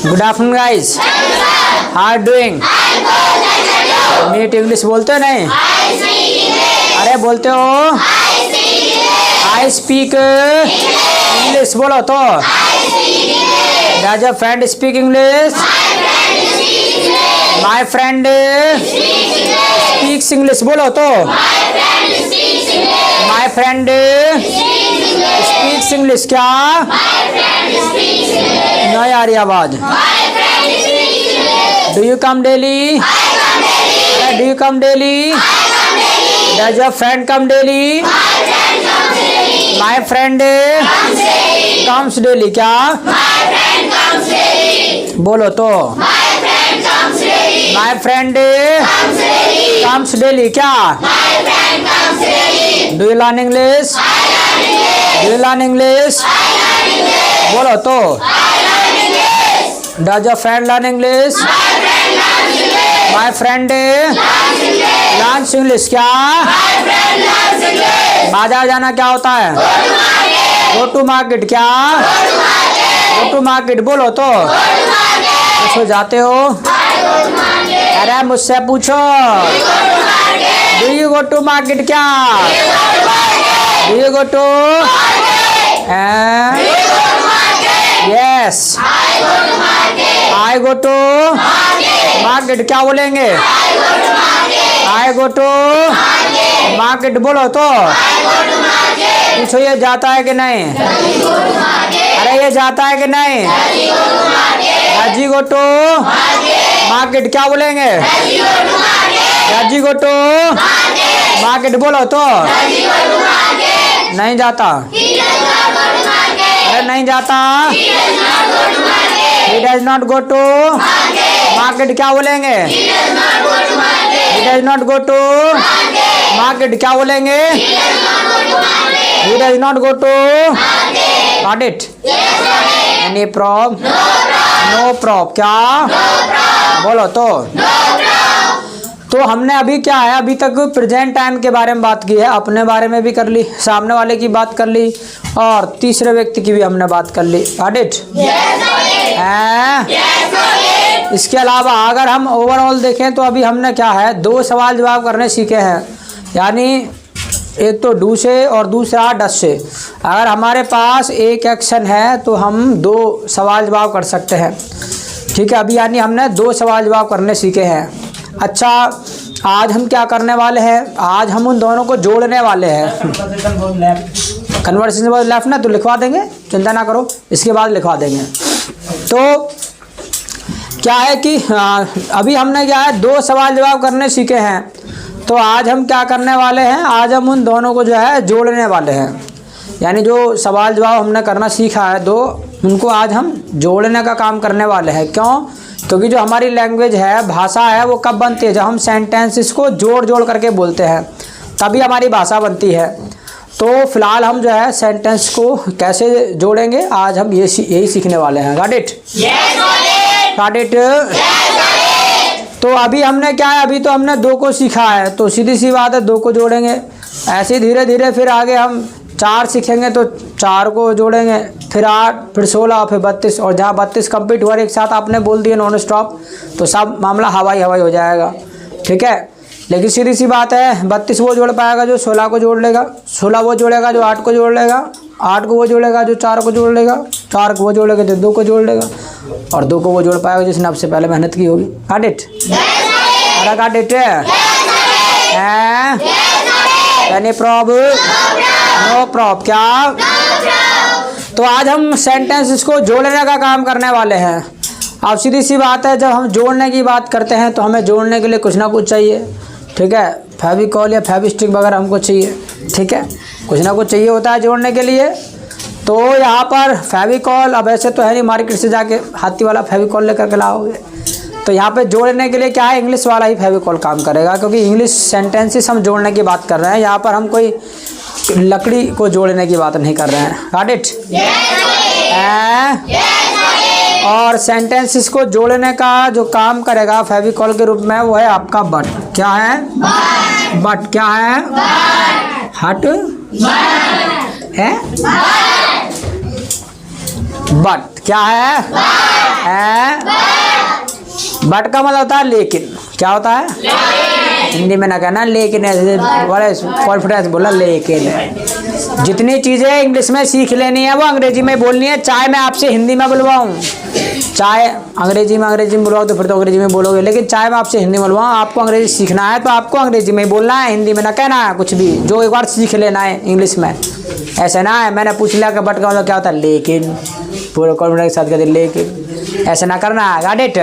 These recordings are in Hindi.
Good afternoon guys, how are doing? Neat English बोलते हो नहीं? अरे बोलते हो? आई स्पीक इंग्लिश बोलो तो। Does your friend speak English? My friend speaks English बोलो तो। My friend speaks English. क्या नहीं आ रही आवाज? Do you come daily? Do you come daily? Does your friend come daily? My friend comes daily. क्या बोलो तो। My friend comes daily. क्या do you learn English? Do you learn English? बोलो तो। Does your friend learn English? My friend learns English. क्या बाजार जाना क्या होता है? Go to market. क्या गो टू मार्केट बोलो तो। पूछो जाते हो? अरे मुझसे पूछो। Do you go to market? क्या do you go to? Yes I go to market. क्या बोलेंगे? आई गो टू मार्केट बोलो तो। पूछो ये जाता है कि नहीं? अरे ये जाता है कि नहीं? राजी गो टू मार्केट। क्या बोलेंगे? राजी गो टू मार्केट बोलो तो। नहीं जाता? अरे नहीं जाता? He does not go to market। क्या बोलेंगे? He does not go to market। क्या बोलेंगे? He does not go to got it? Any problem? No problem। क्या बोलो तो। तो हमने अभी क्या है, अभी तक प्रेजेंट टाइम के बारे में बात की है, अपने बारे में भी कर ली, सामने वाले की बात कर ली और तीसरे व्यक्ति की भी हमने बात कर ली। Got it? इसके अलावा अगर हम ओवरऑल देखें तो अभी हमने क्या है, 2 सवाल जवाब करने सीखे हैं। यानी एक तो डू से और दूसरा डस से। अगर हमारे पास एक एक्शन है तो हम 2 सवाल जवाब कर सकते हैं। ठीक है, अभी यानी हमने 2 सवाल जवाब करने सीखे हैं। अच्छा, आज हम क्या करने वाले हैं? आज हम उन दोनों को जोड़ने वाले हैं। कन्वर्सेशन बहुत लेफ्ट ना, तो लिखवा देंगे, चिंता ना करो, इसके बाद लिखवा देंगे। तो क्या है कि अभी हमने क्या है 2 सवाल जवाब करने सीखे हैं। तो आज हम क्या करने वाले हैं, आज हम उन दोनों को जो है जोड़ने वाले हैं। यानी जो सवाल जवाब हमने करना सीखा है 2, उनको आज हम जोड़ने का काम करने वाले हैं। क्यों? क्योंकि जो हमारी लैंग्वेज है, भाषा है, वो कब बनती है? जब हम सेंटेंसेस को जोड़ जोड़ करके बोलते हैं, तभी हमारी भाषा बनती है। तो फिलहाल हम जो है सेंटेंस को कैसे जोड़ेंगे, आज हम यही सीखने वाले हैं। Got it? Got it? तो अभी हमने क्या है, अभी तो हमने 2 को सीखा है, तो सीधी सी बात है 2 को जोड़ेंगे। ऐसे धीरे धीरे फिर आगे हम 4 सीखेंगे तो 4 को जोड़ेंगे, फिर 8, फिर 16, फिर 32, और जहाँ 32 कंप्लीट हुआ एक साथ आपने बोल दिए नॉन स्टॉप, तो सब मामला हवाई हवाई हो जाएगा। ठीक है, लेकिन सीधी सी बात है 32 वो जोड़ पाएगा जो 16 को जोड़ लेगा, 16 वो जोड़ेगा जो 8 को जोड़ लेगा, 8 को वो जोड़ेगा जो 4 को जोड़ लेगा, 4 को वो जोड़ेगा जो 2 को जोड़ लेगा, और 2 को वो जोड़ पाएगा जिसने आपसे पहले मेहनत की होगी। Got it? अरे got it? Any problem? No problem. क्या? तो आज हम सेंटेंस को जोड़ने का काम करने वाले हैं। अब सीधी सी बात है, जब हम जोड़ने की बात करते हैं तो हमें जोड़ने के लिए कुछ ना कुछ चाहिए। ठीक है, फेविकॉल या फेविस्टिक वगैरह हमको चाहिए। ठीक है, कुछ ना कुछ चाहिए होता है जोड़ने के लिए। तो यहाँ पर फेविकॉल, अब ऐसे तो है नहीं मार्केट से जाके हाथी वाला फेविकॉल लेकर के लाओगे, तो यहाँ पे जोड़ने के लिए क्या है, इंग्लिश वाला ही फेविकॉल काम करेगा, क्योंकि इंग्लिश सेंटेंसेस हम जोड़ने की बात कर रहे हैं। यहाँ पर हम कोई लकड़ी को जोड़ने की बात नहीं कर रहे हैं। Got it? और सेंटेंसेस को जोड़ने का जो काम करेगा फेविकॉल के रूप में, वो है आपका बट। क्या है? बट। क्या है? हट है। बट क्या है? बट का मतलब होता है लेकिन। क्या होता है? हिंदी में ना कहना लेकिन, ऐसे बड़े कॉन्फिडेंस बोला लेकिन। जितनी चीज़ें इंग्लिश में सीख लेनी है वो अंग्रेजी में बोलनी है। चाहे मैं आपसे हिंदी में बुलवाऊँ, चाहे अंग्रेजी में बुलवाऊँ तो फिर तो अंग्रेजी में बोलोगे, लेकिन चाहे मैं आपसे हिंदी में बुलवाऊँ, आपको अंग्रेजी सीखना है तो आपको अंग्रेजी में ही बोलना है, हिंदी में ना कहना है कुछ भी। जो एक बार सीख लेना है इंग्लिश में, ऐसे ना है मैंने पूछ लिया कि बट का मतलब क्या होता है लेकिन, पूरे कॉन्फिडेंस के साथ कहते लेकिन, ऐसे ना करना। Got it?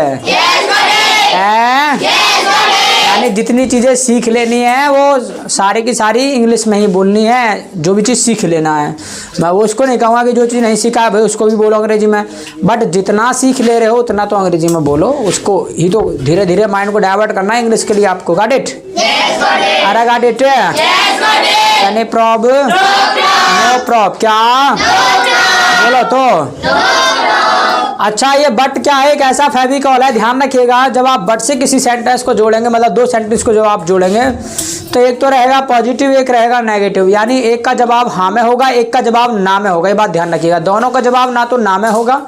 यानी जितनी चीज़ें सीख लेनी है वो सारी की सारी इंग्लिश में ही बोलनी है। जो भी चीज़ सीख लेना है, मैं वो उसको नहीं कहूँगा कि जो चीज़ नहीं सीखा है भाई उसको भी बोलो अंग्रेजी में, बट जितना सीख ले रहे हो उतना तो अंग्रेजी में बोलो। उसको ही तो धीरे धीरे माइंड को डाइवर्ट करना है इंग्लिश के लिए आपको। Got it? अरे गॉट इट? यानी प्रॉब नो प्रॉब। क्या बोलो तो? अच्छा, ये बट क्या है? एक ऐसा फेविकॉल है, ध्यान रखिएगा। जब आप बट से किसी सेंटेंस को जोड़ेंगे, मतलब दो सेंटेंस को जब आप जोड़ेंगे, तो एक तो रहेगा पॉजिटिव, एक रहेगा नेगेटिव। यानी एक का जवाब हाँ में होगा, एक का जवाब ना में होगा। ये बात ध्यान रखिएगा। दोनों का जवाब ना तो ना में होगा,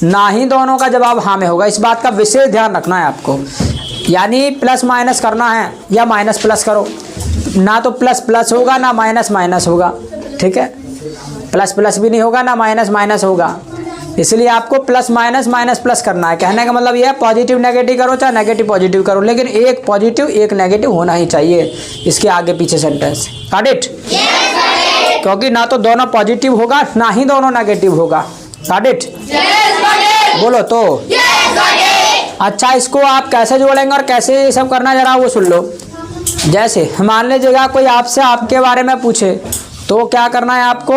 ना ही दोनों का जवाब हाँ में होगा। इस बात का विशेष ध्यान रखना है आपको। यानी प्लस माइनस करना है या माइनस प्लस करो, ना तो प्लस प्लस होगा ना माइनस माइनस होगा। ठीक है? प्लस प्लस भी नहीं होगा ना माइनस माइनस होगा। इसलिए आपको प्लस माइनस माइनस प्लस करना है। कहने का मतलब ये है पॉजिटिव नेगेटिव करो चाहे नेगेटिव पॉजिटिव करो, लेकिन एक पॉजिटिव एक नेगेटिव होना ही चाहिए इसके आगे पीछे सेंटेंस। Got it? क्योंकि ना तो दोनों पॉजिटिव होगा ना ही दोनों नेगेटिव होगा। Got it? बोलो तो। अच्छा, इसको आप कैसे जोड़ेंगे और कैसे ये सब करना जरा वो सुन लो। जैसे मान लीजिएगा कोई आपसे आपके बारे में पूछे तो क्या करना है आपको?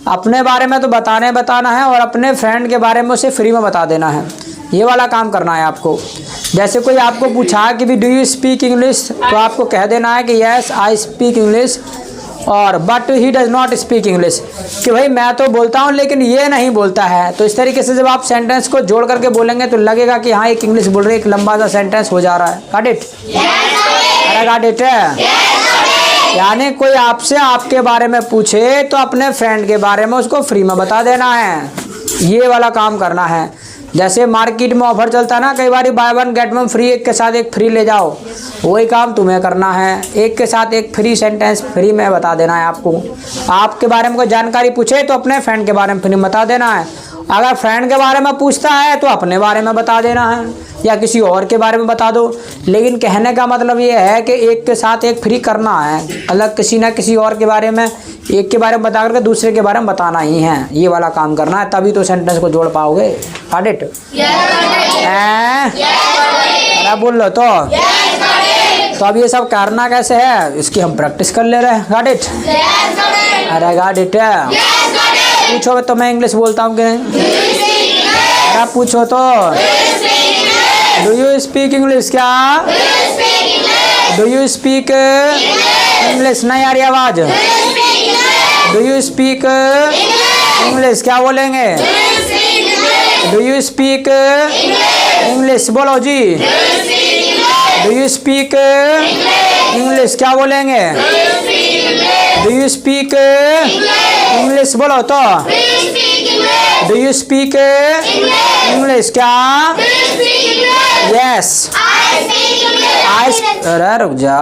अपने बारे में तो बताना है और अपने फ्रेंड के बारे में उसे फ्री में बता देना है। ये वाला काम करना है आपको। जैसे कोई आपको पूछा कि भी डू यू स्पीक इंग्लिश, तो आपको कह देना है कि यस आई स्पीक इंग्लिश, और but he does not speak English, कि भाई मैं तो बोलता हूँ लेकिन ये नहीं बोलता है। तो इस तरीके से जब आप सेंटेंस को जोड़ करके बोलेंगे तो लगेगा कि हाँ एक इंग्लिश बोल रहे, एक लंबा सा सेंटेंस हो जा रहा है। Got it? अरे गॉट इट? यानी कोई आपसे आपके बारे में पूछे तो अपने फ्रेंड के बारे में उसको फ्री में बता देना है। ये वाला काम करना है। जैसे मार्केट में ऑफर चलता है ना कई बार, buy one get one free, एक के साथ एक फ्री ले जाओ, वही काम तुम्हें करना है। एक के साथ एक फ्री सेंटेंस फ्री में बता देना है आपको। आपके बारे में कोई जानकारी पूछे तो अपने फ्रेंड के बारे में फ्री में बता देना है। अगर फ्रेंड के बारे में पूछता है तो अपने बारे में बता देना है या किसी और के बारे में बता दो। लेकिन कहने का मतलब ये है कि एक के साथ एक फ्री करना है, अलग किसी ना किसी और के बारे में, एक के बारे में बता करके दूसरे के बारे में बताना ही है। ये वाला काम करना है, तभी तो सेंटेंस को जोड़ पाओगे। Got it? अरे बोल लो तो अब ये सब करना कैसे है इसकी हम प्रैक्टिस कर ले रहे हैं। Got it? अरे गॉट इट? पूछो तो मैं इंग्लिश बोलता हूँ कि नहीं? आप पूछो तो डू यू स्पीक इंग्लिश? क्या डू यू स्पीक इंग्लिश? नहीं आ रही आवाज? Do you speak English? क्या बोलेंगे? Do you speak English? बोलो जी। Do you speak English? क्या बोलेंगे? Do you speak English? बोलो तो। Do you speak English? क्या? यस अरे रुक जा,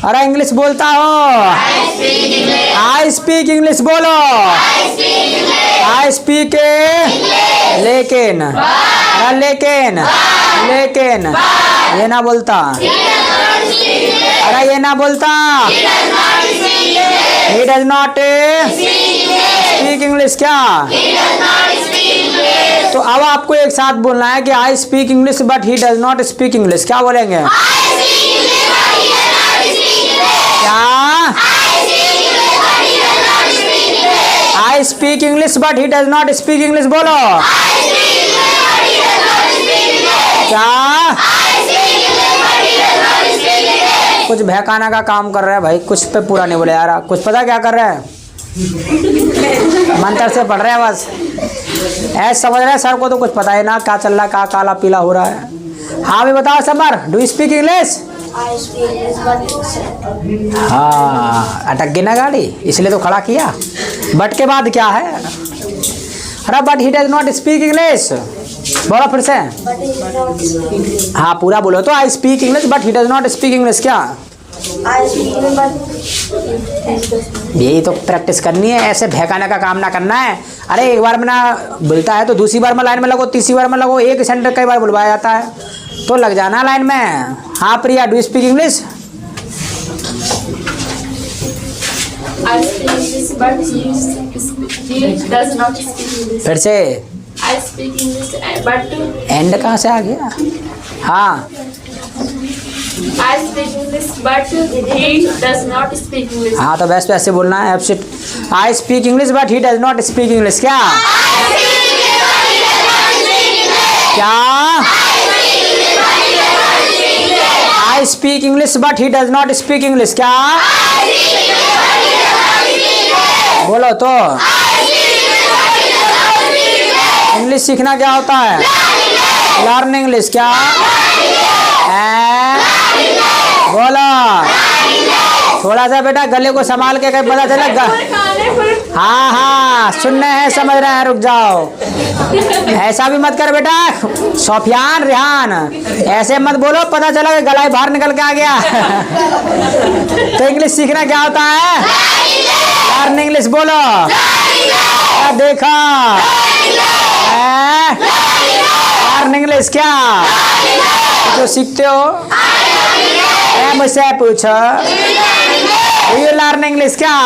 अरे इंग्लिश बोलता हो। आई स्पीक इंग्लिश बोलो। आई स्पीक लेकिन, अरे लेकिन ये ना बोलता, अरे ये ना बोलता। He does not speak English। क्या? तो अब आपको एक साथ बोलना है कि I speak English but he does not speak English. क्या बोलेंगे? क्या? I speak English but he does not speak English. बोलो क्या? कुछ बहकाना का काम कर रहा है भाई, कुछ पे पूरा नहीं बोले यार। कुछ पता क्या कर रहा है? मंत्र से पढ़ रहे हैं बस, ऐसे समझ रहे हैं सर को तो कुछ पता है ना क्या चल रहा है, क्या काला पीला हो रहा है। हाँ भी बताओ सबर, डू यू स्पीक इंग्लिश? हाँ अटक गई ना गाड़ी, इसलिए तो खड़ा किया। बट के बाद क्या है? अरे but he does not speak English, बोलो फिर से। हाँ पूरा बोलो तो, I speak English but he does not speak English. क्या यही तो प्रैक्टिस करनी है, ऐसे भहकाने का काम ना करना है। अरे एक बार में ना बोलता है तो दूसरी बार में लाइन में लगो, तीसरी बार में लगो, एक सेंटर कई बार बुलवाया जाता है तो लग जाना लाइन में। हाँ Priya, do speak English? I speak English, but he does not speak English. फिर से I speak English, but and कहाँ से आ गया? हाँ I speak English, but he does not speak English. हाँ तो वैसे ऐसे बोलना है absent. I speak English but he does not speak English. क्या क्या? I speak English but he does not speak English. क्या बोलो तो। इंग्लिश सीखना क्या होता है? Learn English. क्या बोलो? थोड़ा सा बेटा गले को संभाल के कहीं पता चलेगा। हाँ हाँ सुनने हैं, समझ रहे हैं, रुक जाओ। ऐसा भी मत कर बेटा सोफियान रेहान, ऐसे मत बोलो पता चला कि गला बाहर निकल के आ गया। तो इंग्लिश सीखना क्या होता है? Learn English. बोलो देखा लर्न इंग्लिश। क्या जो सीखते हो मुझसे पूछो, डू यू लर्न इंग्लिश? क्या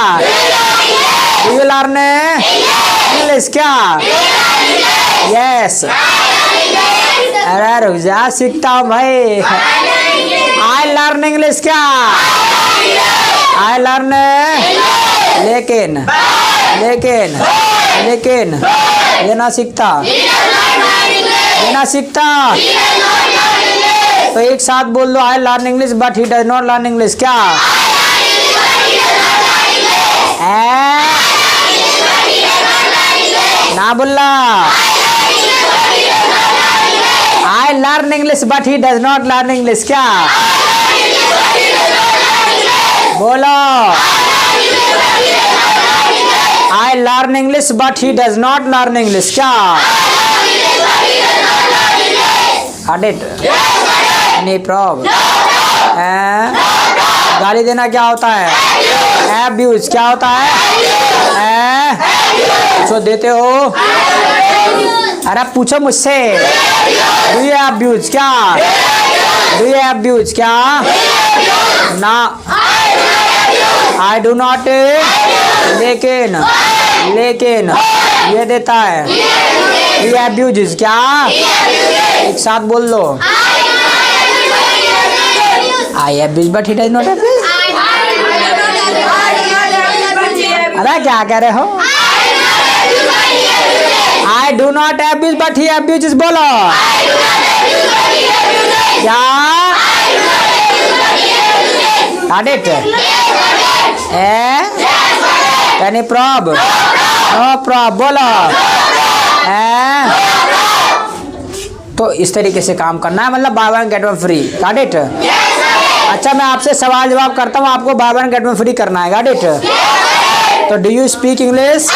डू यू लर्न इंग्लिश? क्या यस। अरे रुक जा, सीखता हूँ भाई। I learn English. क्या आई लर्न लेकिन लेकिन लेकिन ये ना सीखता, ये ना सीखता। तो एक साथ बोल दो, I learn English but he does not learn English. क्या ना बोलना। I learn English but he does not learn English. क्या बोलो? I learn English but he does not learn English. क्या एनी प्रॉब्लम? गाली देना क्या होता है? एब्यूज। क्या होता है? पूछो देते हो? अरे पूछो मुझसे, डू यू एब्यूज? क्या डू यू एब्यूज? क्या ना आई डू नॉट, लेकिन लेकिन ये देता है। Do you abuse? क्या एक साथ बोल दो, I abuse but he does not abuse. अरे क्या कह रहे हो? I do not abuse but he abuse. बोलो क्या एनी प्रॉब्लम? No problem. बोलो तो इस तरीके से काम करना है, मतलब bye one get one free. Got it? अच्छा मैं आपसे सवाल जवाब करता हूँ, आपको bye one get one free करना है। Got it? तो डू यू स्पीक इंग्लिश?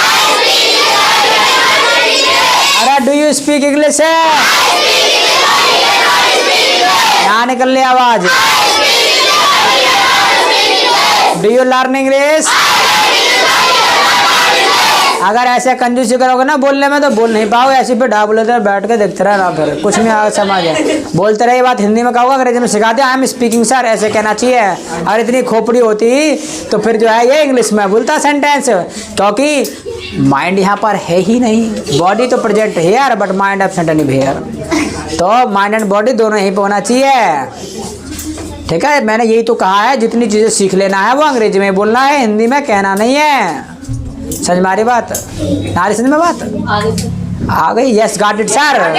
अरे डू यू स्पीक इंग्लिश है? यहाँ निकल ले आवाज। Do you learn English? अगर ऐसे कंजूसी करोगे ना बोलने में तो बोल नहीं पाओगे। ऐसे पे ढा बोले बैठ के देखते रहना, फिर कुछ नहीं आगे समझ है। बोलते रहे बात हिंदी में कहोगे, अंग्रेजी में सिखाते आई एम स्पीकिंग सर, ऐसे कहना चाहिए। अगर इतनी खोपड़ी होती तो फिर जो है ये इंग्लिश में बोलता सेंटेंस, क्योंकि माइंड यहाँ पर है ही नहीं। बॉडी तो present here but mind absent नहीं हेयर, तो माइंड एंड बॉडी दोनों यहीं पर होना चाहिए। ठीक है, मैंने यही तो कहा है, जितनी चीज़ें सीख लेना है वो अंग्रेजी में बोलना है, हिंदी में कहना नहीं है। समझ मारी बात? नारी समझ में बात आ गई? Yes got it sir.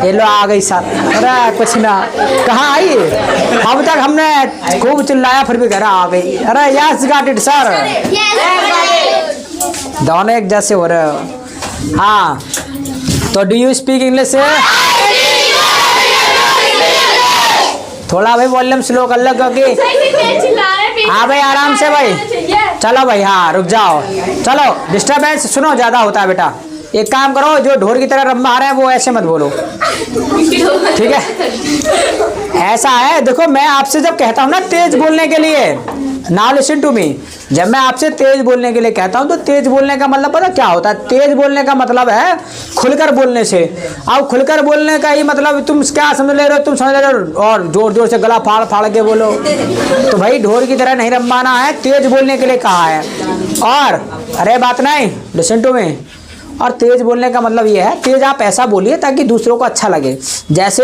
ये लो आ गई सर। अरे कुछ ना, कहाँ आई? अब तक हमने खूब चिल्लाया फिर भी घर आ गई। अरे यस गॉट इट सर। दोनों एक जैसे हो रहे हो। हाँ तो डू यू स्पीक इंग्लिश? थोड़ा भाई वॉल्यूम स्लो कर लो, क्योंकि हाँ भाई आराम से भाई। चलो भाई, हाँ रुक जाओ, चलो डिस्टर्बेंस सुनो ज़्यादा होता है बेटा। एक काम करो, जो ढोर की तरह रंभा आ रहे हैं वो ऐसे मत बोलो, ठीक है? ऐसा है, देखो मैं आपसे जब कहता हूँ ना तेज बोलने के लिए, नाउ लिसन टू मी, जब मैं आपसे तेज बोलने के लिए कहता हूँ तो तेज बोलने का मतलब पता क्या होता है? तेज बोलने का मतलब है खुलकर बोलने से। अब खुलकर बोलने का ही मतलब तुम क्या समझ ले रहे हो? तुम समझ ले रहे हो और जोर जोर से गला फाड़ फाड़ के बोलो, तो भाई ढोर की तरह नहीं रंभाना है, तेज बोलने के लिए कहा है। और अरे बात नहीं, लिसन टू मी, और तेज बोलने का मतलब ये है, तेज आप ऐसा बोलिए ताकि दूसरों को अच्छा लगे। जैसे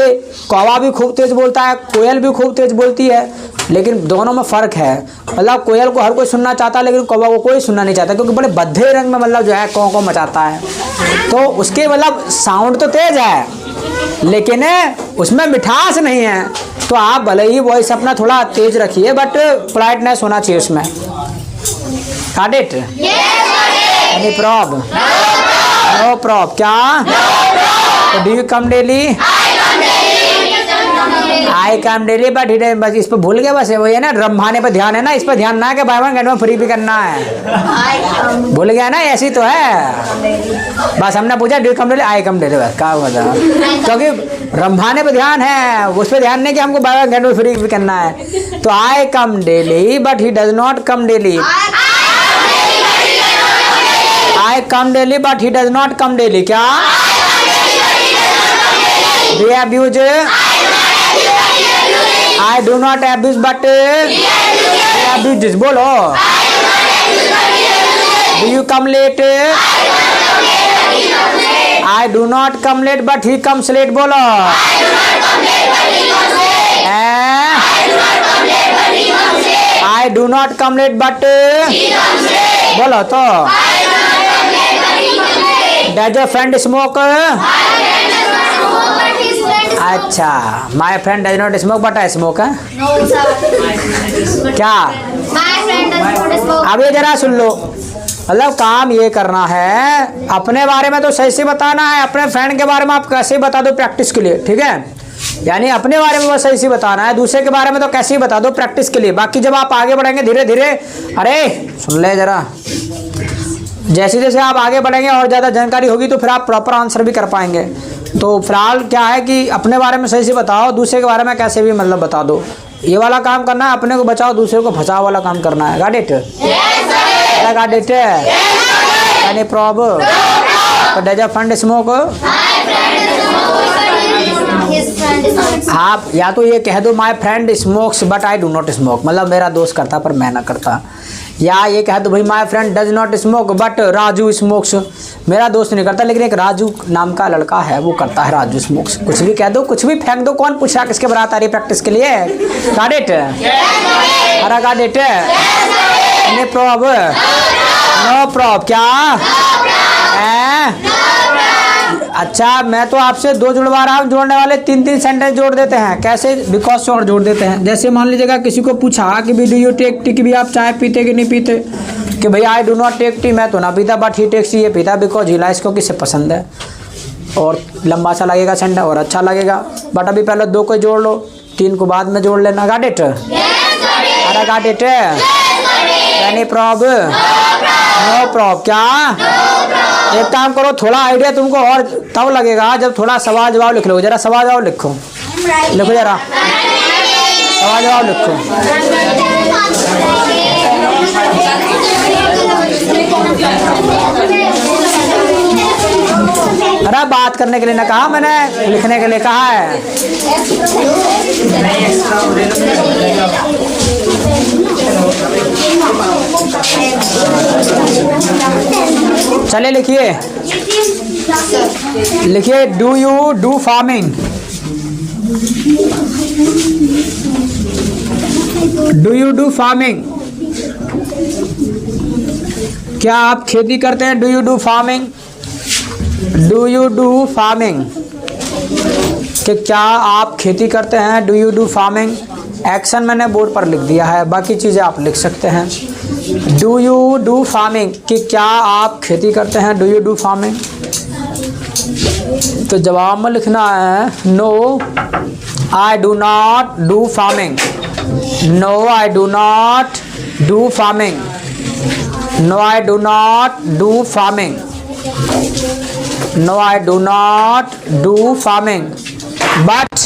कौवा भी खूब तेज बोलता है, कोयल भी खूब तेज बोलती है, लेकिन दोनों में फ़र्क है। मतलब कोयल को हर कोई सुनना चाहता है, लेकिन कौवा को कोई सुनना नहीं चाहता, क्योंकि बड़े भद्दे रंग में मतलब जो है कौ को मचाता है। तो उसके मतलब साउंड तो तेज है, लेकिन उसमें मिठास नहीं है। तो आप भले ही वॉइस अपना थोड़ा तेज रखिए, बट पोलाइटनेस होना चाहिए उसमें। Got it? Any problem? No problem. क्या? So do you come daily? I come daily, but बस इस पर भूल गए, बस वही है ना, रंभाने पर ध्यान है ना, इस पर ध्यान ना है कि bye one get one free भी करना है। भूल गया ना, ऐसी तो है। बस हमने पूछा do you come daily, I come daily, बस क्या बता, क्योंकि रंभाने पर ध्यान है, उस पर ध्यान नहीं कि हमको buy one get one free भी करना है। तो I come daily but he does not come daily. I come daily but he does not come daily. क्या? Do you abuse? I do not abuse but he abuses. बोलो। Do you come late? I do not come late but he comes late. बोलो। I do not come late but बोलो तो। Does your friend smoke? अच्छा, my friend does not smoke but I smoke है? No sir. क्या? My friend does not smoke. अब ये जरा सुन लो, मतलब काम ये करना है, अपने बारे में तो सही से बताना है, अपने फ्रेंड के बारे में आप कैसे बता दो प्रैक्टिस के लिए, ठीक है? यानी अपने बारे में बस सही से बताना है, दूसरे के बारे में तो कैसे ही बता दो प्रैक्टिस के लिए। बाकी जब आप आगे बढ़ेंगे धीरे धीरे, अरे सुन ले जरा, जैसे जैसे आप आगे बढ़ेंगे और ज़्यादा जानकारी होगी तो फिर आप प्रॉपर आंसर भी कर पाएंगे। तो फिलहाल क्या है कि अपने बारे में सही से बताओ, दूसरे के बारे में कैसे भी मतलब बता दो। ये वाला काम करना है, अपने को बचाओ दूसरे को फंसाओ वाला काम करना है। Got it? Got it? Any problem? Does your friend smoke? आप या तो ये कह दो my friend smokes but I do not smoke, मतलब मेरा दोस्त करता पर मैं ना करता। या ये कह दो भाई my friend does not smoke but Raju smokes, मेरा दोस्त नहीं करता लेकिन एक राजू नाम का लड़का है वो करता है, राजू स्मोक्स। कुछ भी कह दो, कुछ भी फेंक दो, कौन पूछ रहा किसके बारात आ रही प्रैक्टिस के लिए? Got it? अरे got it? No problem? No problem? क्या? अच्छा, मैं तो आपसे दो जुड़वा रहा हूँ, जोड़ने वाले तीन तीन सेंटेंस जोड़ देते हैं। कैसे? बिकॉज से और जोड़ देते हैं। जैसे मान लीजिएगा किसी को पूछा कि भी डू यू टेक टी, कि भी आप चाय पीते कि नहीं पीते, कि भाई I do not take tea, मैं तो ना पीता, बट ही टेक्स, ये पीता बिकॉज ही लाइक्स, को किसे पसंद है। और लंबा सा लगेगा सेंटेंस और अच्छा लगेगा, बट अभी पहले दो को जोड़ लो, तीन को बाद में जोड़ लेना। Got it? अरे got it? Any problem? No problem? क्या? एक काम करो, थोड़ा आइडिया तुमको और तब लगेगा जब थोड़ा सवाल जवाब लिख लो। जरा सवाल जवाब लिखो, लिखो जरा सवाल जवाब लिखो। अरे बात करने के लिए ना कहा मैंने, लिखने के लिए कहा है। चले लिखिए, लिखिए do you do farming? Do you do farming? क्या आप खेती करते हैं? Do you do farming? Do you do farming? कि क्या आप खेती करते हैं? Do you do farming? Action मैंने बोर्ड पर लिख दिया है, बाकी चीज़ें आप लिख सकते हैं। डू यू डू फार्मिंग, कि क्या आप खेती करते हैं? Do you do farming? तो जवाब में लिखना है no I do not do farming. No I do not do farming. No I do not do farming. No I do not do farming, but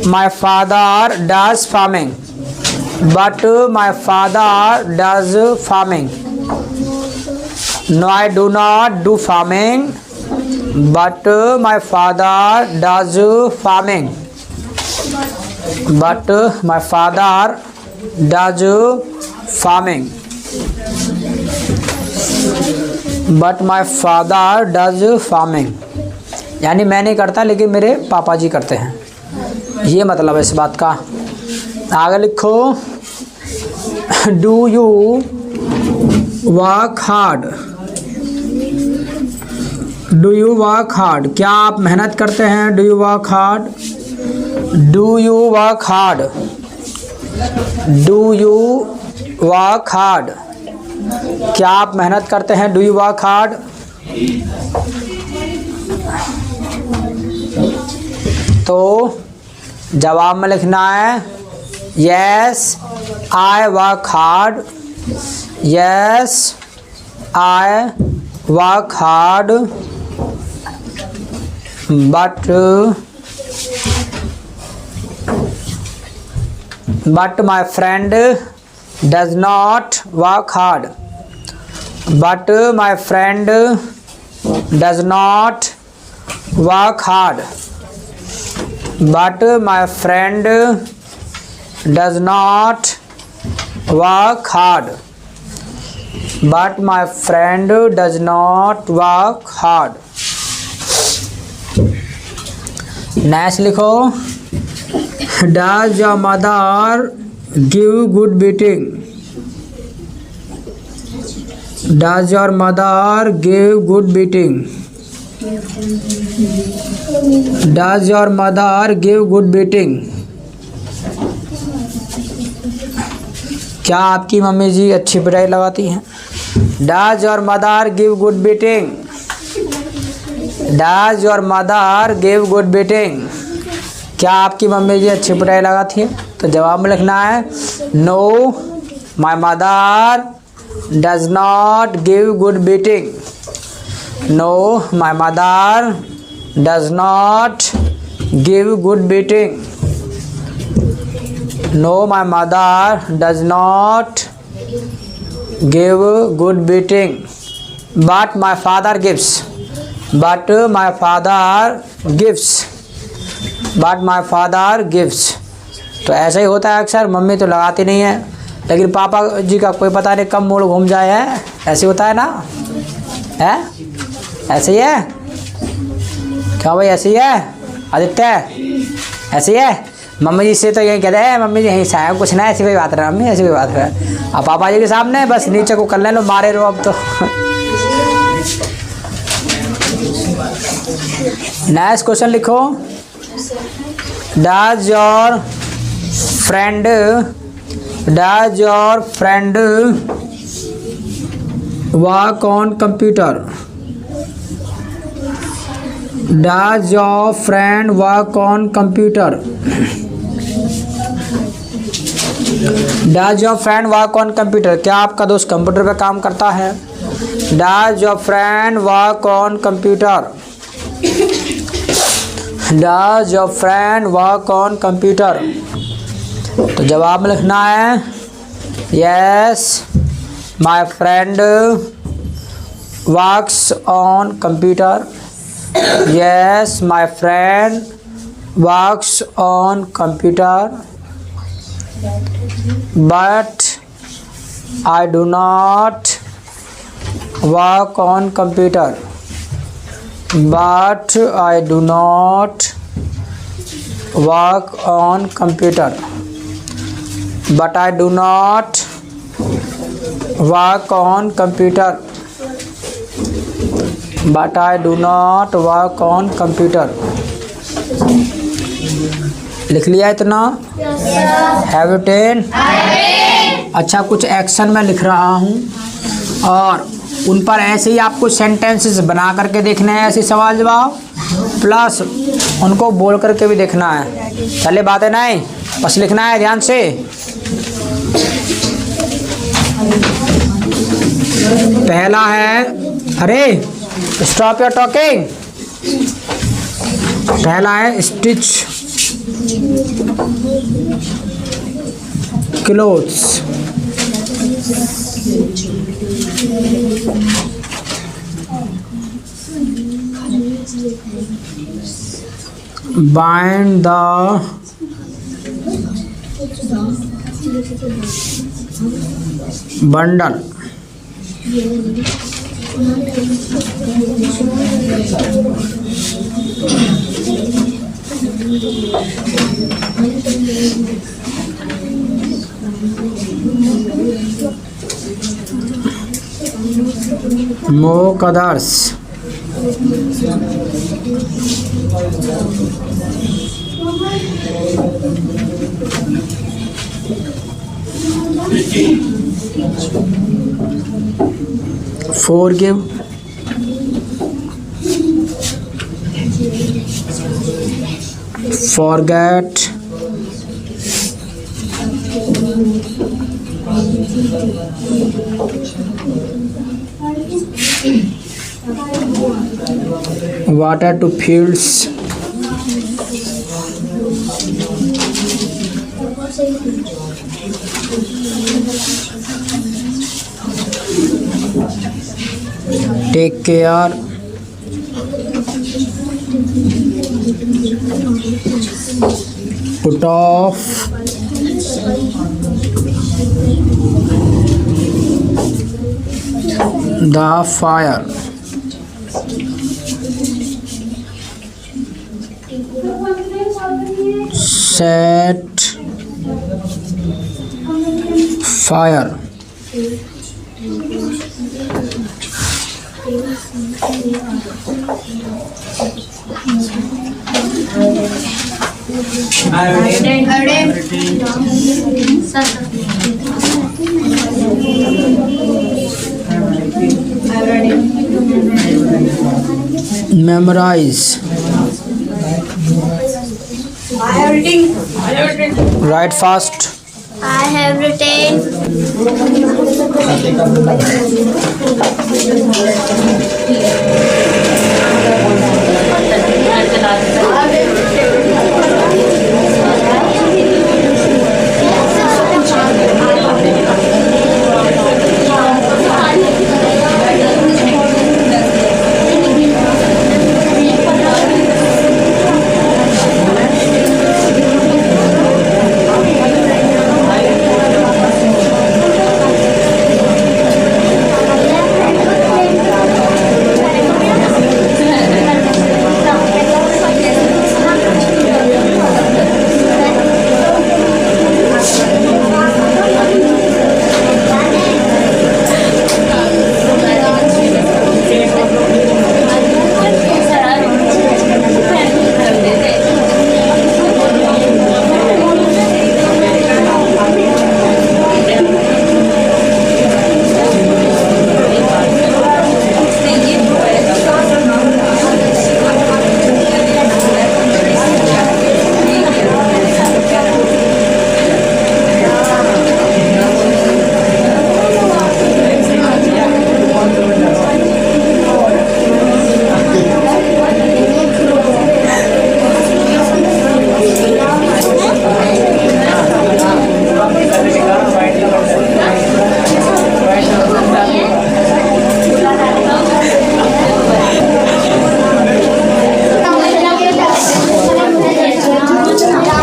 my father does farming, but my father does farming. No I do not do farming, but my father does farming, but my father does farming, but my father does farming. यानी मैं नहीं करता लेकिन मेरे पापा जी करते हैं, ये मतलब है इस बात का। आगे लिखो, do you work hard, do you work hard, क्या आप मेहनत करते हैं? Do you work hard, do you work hard, do you work hard, क्या आप मेहनत करते हैं? Do you work hard. तो जवाब में लिखना है yes I work hard, yes I work hard, but my friend does not work hard, but my friend does not work hard, but my friend does not work hard, but my friend does not work hard। Next लिखो, does your mother give good beating, does your mother give good beating, does your mother give good beating, क्या आपकी मम्मी जी अच्छी पिटाई लगाती हैं? Does your mother give good beating, does your mother give good beating, क्या आपकी मम्मी जी अच्छी पिटाई लगाती है? तो जवाब में लिखना है know my mother does not give good beating, know my mother does not give good beating, know my mother does not give good beating, but my father gives, but my father gives, but my father gives। तो ऐसा ही होता है अक्सर, मम्मी तो लगाती नहीं है लेकिन पापा जी का कोई पता नहीं कब मूड घूम जाए है, ऐसे होता है ना, है ऐसे ही है क्या भाई? ऐसे ही है आदित्य, ऐसे ही है। मम्मी जी से तो यही कहते हैं, मम्मी जी यहीं से आए कुछ ना, ऐसी कोई बात नहीं मम्मी, ऐसी कोई बात नहीं। अब पापा जी के सामने बस नीचे को कर ले लो, मारे रहो अब तो। नेक्स्ट क्वेश्चन लिखो, does your friend work on computer, does your friend work on computer, does your friend work on computer, क्या आपका दोस्त कंप्यूटर पे काम करता है? Does your friend work on computer, does your friend work on computer. तो जवाब में लिखना है yes my friend works on computer, yes my friend works on computer, but I do not work on computer, but I do not work on computer, but I do not work on computer, but I do not work on computer। लिख लिया इतना? Have you ten? अच्छा, कुछ एक्शन में लिख रहा हूँ और उन पर ऐसे ही आपको सेंटेंसेस बना करके देखने हैं, ऐसे सवाल जवाब, प्लस उनको बोल करके भी देखना है। चलिए बातें नहीं, बस लिखना है ध्यान से। पहला है, अरे स्टॉप योर टॉकिंग। पहला है stitch clothes, bind the bundle, mock others, forgive, forget, water to fields, take care, put off, the fire, set fire, memorize, write fast, I have written.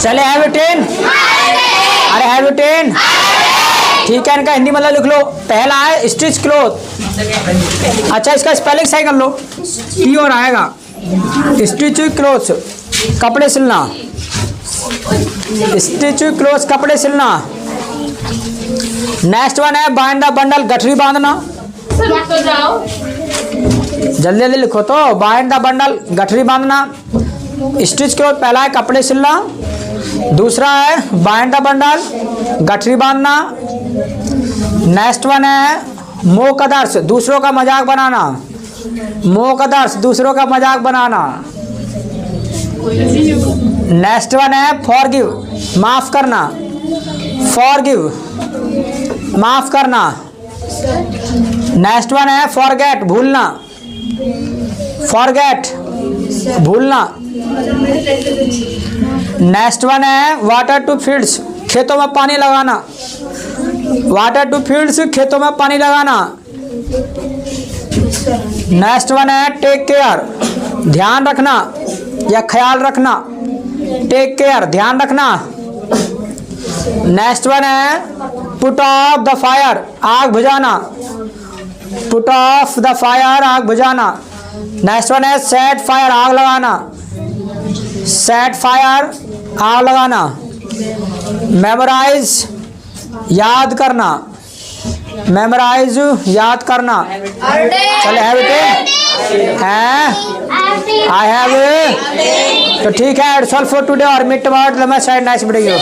चले हैव यू टेन? अरे हैव यू टेन? ठीक है, इनका हिंदी मतलब लिख लो। पहला है स्टिच क्लोथ। अच्छा, इसका स्पेलिंग सही कर लो, टी और आएगा। स्टिच क्लोथ कपड़े सिलना, स्टिच क्लोथ कपड़े सिलना। नेक्स्ट वन है बाइंड द बंडल, गठरी बांधना। तो जाओ, जल्दी जल्दी लिखो तो। बाइंड द बंडल गठरी बांधना। स्टिच क्लोथ पहला है कपड़े सिलना, दूसरा है बाइंड द बंडल गठरी बांधना। नेक्स्ट वन है मोक अदर्स, दूसरों का मजाक बनाना। मोक अदर्स दूसरों का मजाक बनाना। नेक्स्ट वन है फॉरगिव, माफ करना। फॉरगिव माफ करना। नेक्स्ट वन है फॉरगेट, भूलना। फॉरगेट, भूलना। नेक्स्ट वन है वाटर टू फील्ड्स, खेतों में पानी लगाना। वाटर टू फील्ड्स, खेतों में पानी लगाना। नेक्स्ट वन है टेक केयर, ध्यान रखना या ख्याल रखना। टेक केयर, ध्यान रखना। नेक्स्ट वन है पुट ऑफ द फायर, आग बुझाना। पुट ऑफ द फायर, आग बुझाना। नेक्स्ट वन है सेट फायर, आग लगाना। सेट फायर, आग लगाना। मेमोराइज, याद करना। मेमोराइज, याद करना। चले हैव इट है, आई हैव। तो ठीक है, इट्स ऑल फॉर टुडे और meet about the match nice video.